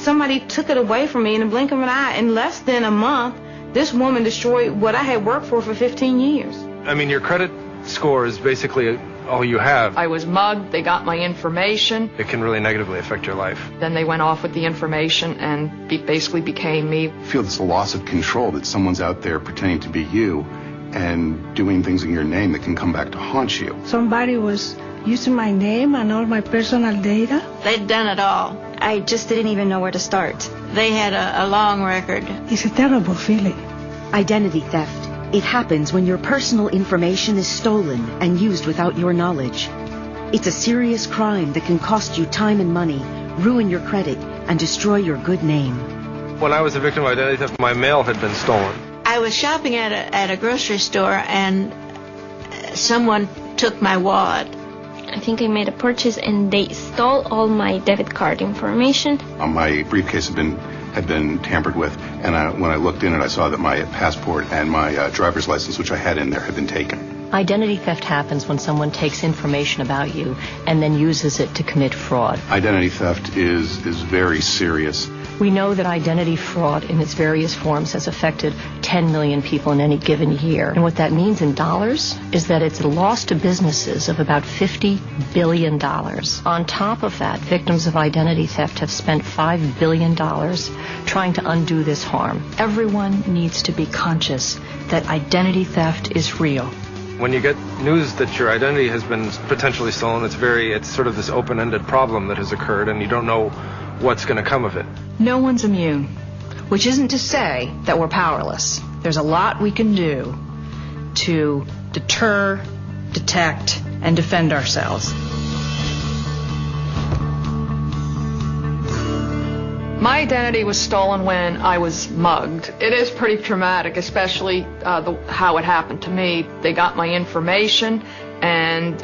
somebody took it away from me in the blink of an eye. In less than a month, this woman destroyed what I had worked for 15 years. I mean, your credit score is basically all you have. I was mugged. They got my information. It can really negatively affect your life. Then they went off with the information and basically became me. I feel it's a loss of control that someone's out there pretending to be you and doing things in your name that can come back to haunt you. Somebody was using my name and all my personal data. They'd done it all. I just didn't even know where to start. They had a long record. It's a terrible feeling. Identity theft. It happens when your personal information is stolen and used without your knowledge. It's a serious crime that can cost you time and money, ruin your credit, and destroy your good name. When I was a victim of identity theft, my mail had been stolen. I was shopping at a grocery store and someone took my wallet. I think I made a purchase and they stole all my debit card information. My briefcase had been tampered with, and when I looked in it, I saw that my passport and my driver's license, which I had in there, had been taken. Identity theft happens when someone takes information about you and then uses it to commit fraud. Identity theft is very serious. We know that identity fraud in its various forms has affected 10 million people in any given year. And what that means in dollars is that it's a loss to businesses of about $50 billion. On top of that, victims of identity theft have spent $5 billion trying to undo this harm. Everyone needs to be conscious that identity theft is real. When you get news that your identity has been potentially stolen, it's sort of this open-ended problem that has occurred, and you don't know what's going to come of it. No one's immune, which isn't to say that we're powerless. There's a lot we can do to deter, detect, and defend ourselves. My identity was stolen when I was mugged. It is pretty traumatic, especially how it happened to me. They got my information and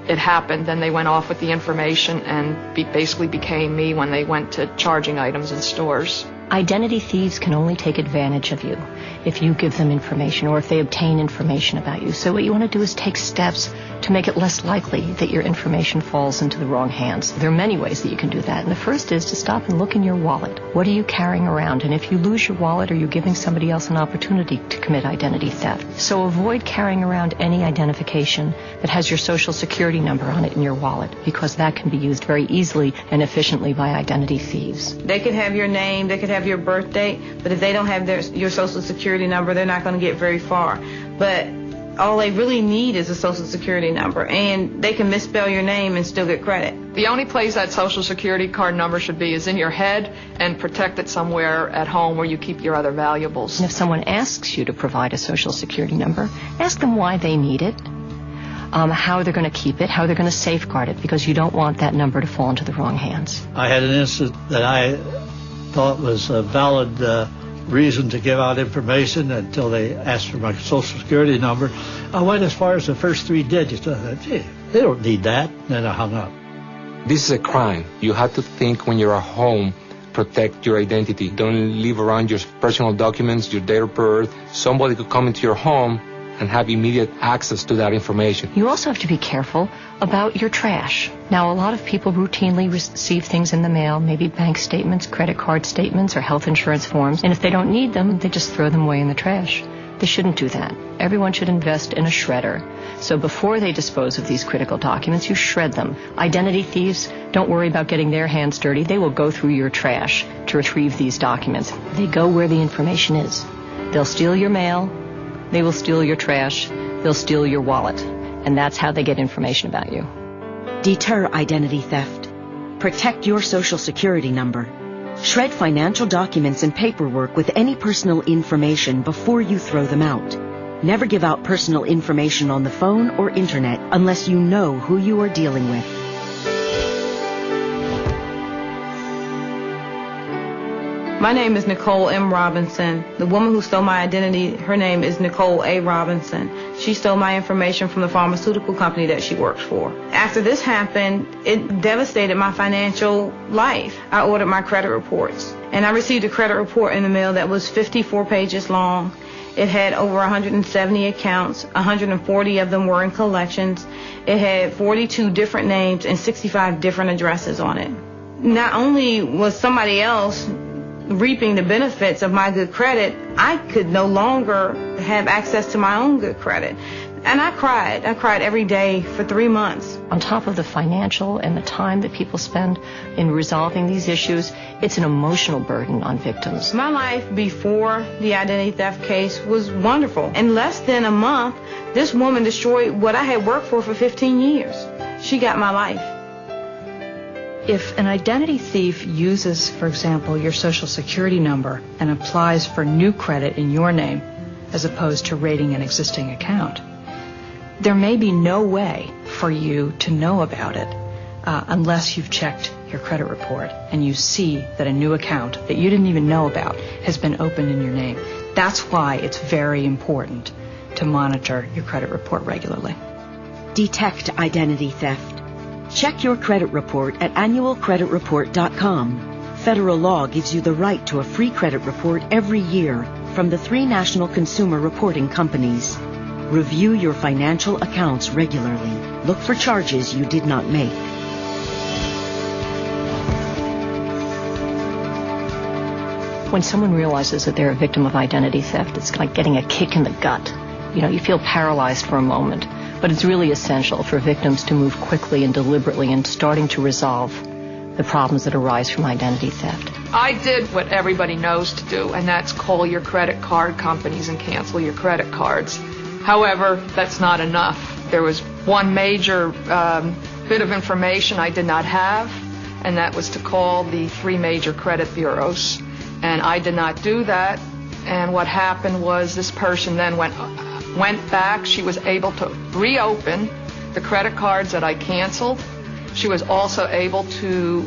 it happened. Then they went off with the information and basically became me when they went to charging items in stores. Identity thieves can only take advantage of you if you give them information or if they obtain information about you. So what you want to do is take steps to make it less likely that your information falls into the wrong hands. There are many ways that you can do that. And the first is to stop and look in your wallet. What are you carrying around? And if you lose your wallet, are you giving somebody else an opportunity to commit identity theft? So avoid carrying around any identification that has your social security number on it in your wallet, because that can be used very easily and efficiently by identity thieves. They could have your name, they could have your birth date, but if they don't have your social security number, they're not going to get very far. But all they really need is a social security number, and they can misspell your name and still get credit. The only place that social security card number should be is in your head and protected somewhere at home where you keep your other valuables. And if someone asks you to provide a social security number, ask them why they need it, how they're going to keep it, how they're going to safeguard it, because you don't want that number to fall into the wrong hands. I had an incident that I thought was a valid reason to give out information until they asked for my social security number. I went as far as the first 3 digits. I thought, gee, they don't need that. And then I hung up. This is a crime. You have to think when you're at home, protect your identity. Don't leave around your personal documents, your date of birth. Somebody could come into your home and have immediate access to that information. You also have to be careful about your trash. Now, a lot of people routinely receive things in the mail, maybe bank statements, credit card statements, or health insurance forms, and if they don't need them, they just throw them away in the trash. They shouldn't do that. Everyone should invest in a shredder. So before they dispose of these critical documents, you shred them. Identity thieves, don't worry about getting their hands dirty. They will go through your trash to retrieve these documents. They go where the information is. They'll steal your mail. They will steal your trash. They'll steal your wallet. And that's how they get information about you. Deter identity theft. Protect your social security number. Shred financial documents and paperwork with any personal information before you throw them out. Never give out personal information on the phone or internet unless you know who you are dealing with. My name is Nicole M. Robinson. The woman who stole my identity, her name is Nicole A. Robinson. She stole my information from the pharmaceutical company that she works for. After this happened, it devastated my financial life. I ordered my credit reports, and I received a credit report in the mail that was 54 pages long. It had over 170 accounts. 140 of them were in collections. It had 42 different names and 65 different addresses on it. not only was somebody else reaping the benefits of my good credit, I could no longer have access to my own good credit. And I cried. I cried every day for 3 months. On top of the financial and the time that people spend in resolving these issues, it's an emotional burden on victims. My life before the identity theft case was wonderful. In less than a month, this woman destroyed what I had worked for 15 years. She got my life. If an identity thief uses, for example, your Social Security number and applies for new credit in your name, as opposed to raiding an existing account, there may be no way for you to know about it unless you've checked your credit report and you see that a new account that you didn't even know about has been opened in your name. That's why it's very important to monitor your credit report regularly. Detect identity theft. Check your credit report at annualcreditreport.com. Federal law gives you the right to a free credit report every year from the 3 national consumer reporting companies. Review your financial accounts regularly. Look for charges you did not make. When someone realizes that they're a victim of identity theft, it's like getting a kick in the gut. You feel paralyzed for a moment. But it's really essential for victims to move quickly and deliberately in starting to resolve the problems that arise from identity theft. I did what everybody knows to do, and that's call your credit card companies and cancel your credit cards. However, that's not enough. There was one major bit of information I did not have, and that was to call the 3 major credit bureaus. And I did not do that, and what happened was this person then went back. She was able to reopen the credit cards that I canceled. She was also able to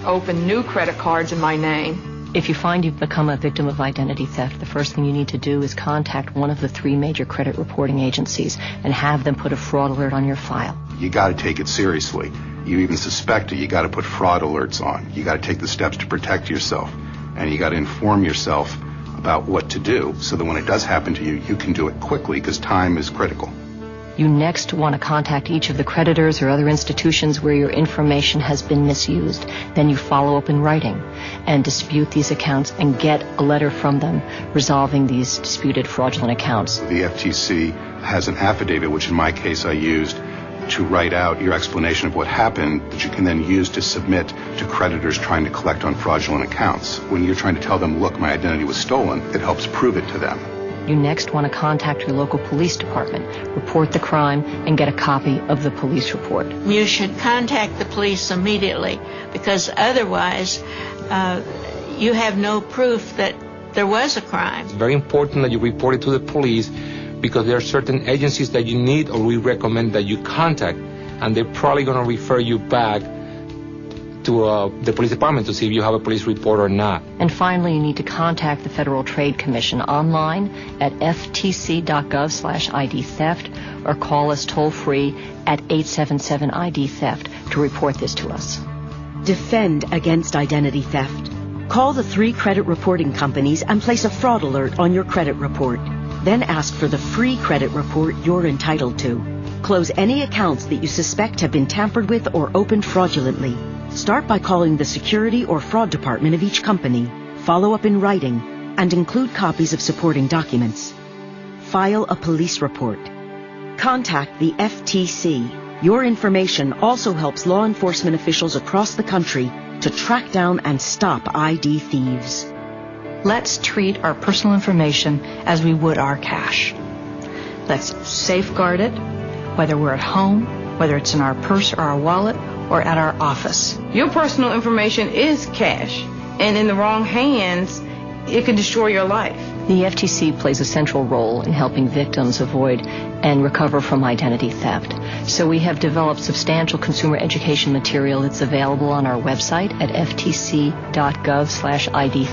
open new credit cards in my name. If you find you've become a victim of identity theft, the first thing you need to do is contact one of the 3 major credit reporting agencies and have them put a fraud alert on your file. You got to take it seriously. You even suspect it, you got to put fraud alerts on. You got to take the steps to protect yourself, and you got to inform yourself about what to do so that when it does happen to you, you can do it quickly because time is critical. You next want to contact each of the creditors or other institutions where your information has been misused. Then you follow up in writing and dispute these accounts and get a letter from them resolving these disputed fraudulent accounts. The FTC has an affidavit, which in my case I used, to write out your explanation of what happened that you can then use to submit to creditors trying to collect on fraudulent accounts. When you're trying to tell them, look, my identity was stolen, it helps prove it to them. You next want to contact your local police department, report the crime, and get a copy of the police report. You should contact the police immediately because otherwise you have no proof that there was a crime. It's very important that you report it to the police because there are certain agencies that you need or we recommend that you contact, and they're probably going to refer you back to the police department to see if you have a police report or not. And finally, you need to contact the Federal Trade Commission online at ftc.gov/ID theft or call us toll-free at 877-ID theft to report this to us. Defend against identity theft. Call the 3 credit reporting companies and place a fraud alert on your credit report. Then ask for the free credit report you're entitled to. Close any accounts that you suspect have been tampered with or opened fraudulently. Start by calling the security or fraud department of each company. Follow up in writing and include copies of supporting documents. File a police report. Contact the FTC. Your information also helps law enforcement officials across the country to track down and stop ID thieves. Let's treat our personal information as we would our cash. Let's safeguard it, whether we're at home, whether it's in our purse or our wallet, or at our office. Your personal information is cash, and in the wrong hands, it could destroy your life. The FTC plays a central role in helping victims avoid and recover from identity theft. So we have developed substantial consumer education material that's available on our website at ftc.gov/ID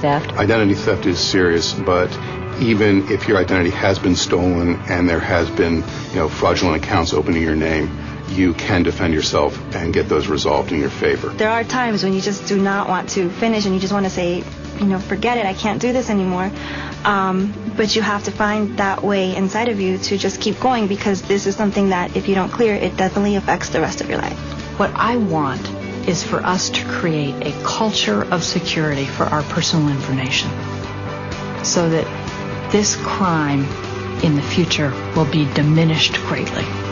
theft. Identity theft is serious, but even if your identity has been stolen and there has been, fraudulent accounts opened in your name, you can defend yourself and get those resolved in your favor. There are times when you just do not want to finish and you just want to say, forget it, I can't do this anymore. But you have to find that way inside of you to just keep going because this is something that if you don't clear, it definitely affects the rest of your life. What I want is for us to create a culture of security for our personal information so that this crime in the future will be diminished greatly.